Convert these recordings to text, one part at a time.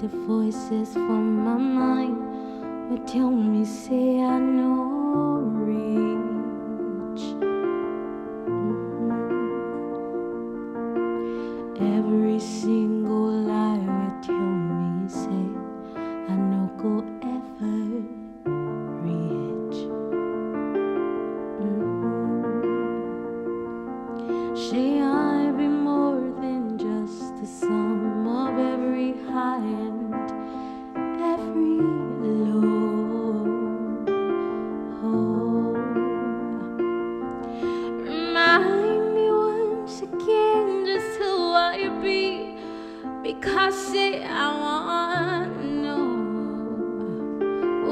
the voices from my mind would tell me, say I know reach. Every single lie would tell me, say I no go ever reach. Say I be more than just the sum of every high and every low. Remind me once again just who I be, because say I want to know.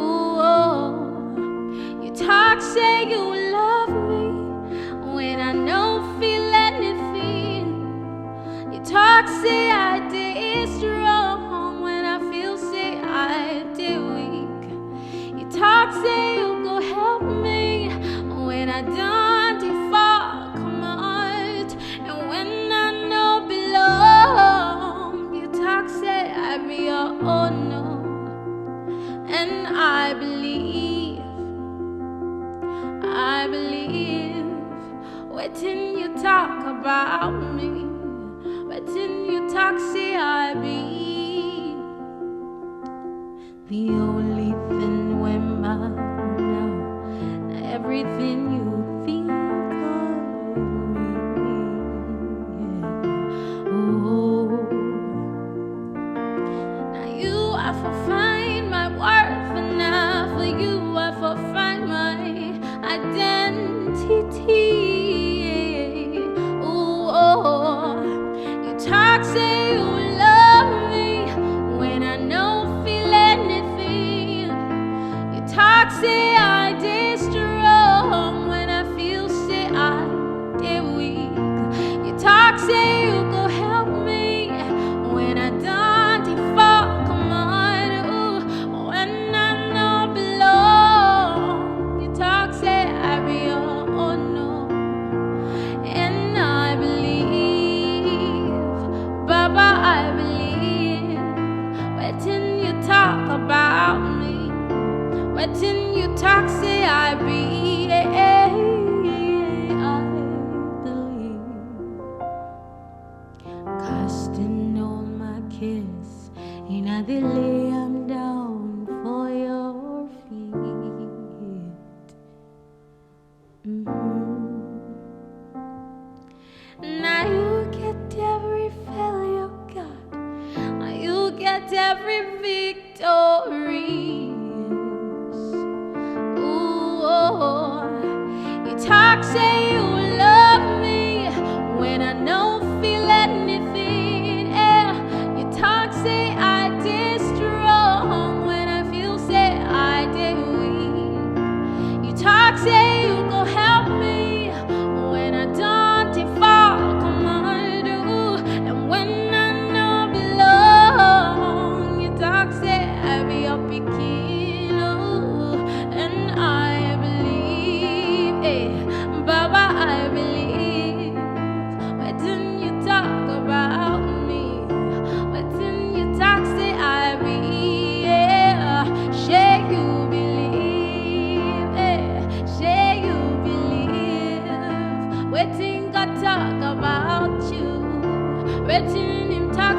Ooh, you talk, say you love me when I don't feel anything. You talk, say I did strong when I feel, say I did weak. You talk, say you go help me when I don't default, come on. And when I know belong, you talk, say I be your own, no. And I believe waiting you talk about me, waiting you talk, say I be the only thing when my now everything you think of me, yeah. Oh, now you I for find my worth, and now for you I for find my identity. You talk, say you love me when I don't feel anything. You talk, say I did strong when I feel, say I did weak. You talk, say you go help me when I don't default, come on. Ooh, when I know belong. You talk, say I be your own, no. And I believe, Baba, I believe, waiting you talk about me, waiting you talk, say I be, I believe, casting all my cares, and I lay them down for your feet. Now you get every failure, God. Now you get every victory. Ooh, you talk, say you love me when I don't feel anything. Yeah. You talk, say I did strong when I feel, say I did weak. You talk, say you go help me when I don't default, come on, do. And when I know belong, you talk, say I be your picking, oh. And I believe, Baba, I believe, waiting you talk about me, waiting you talk, say I be, yeah. Share you believe, share you believe, waiting God talk about you, waiting him talk.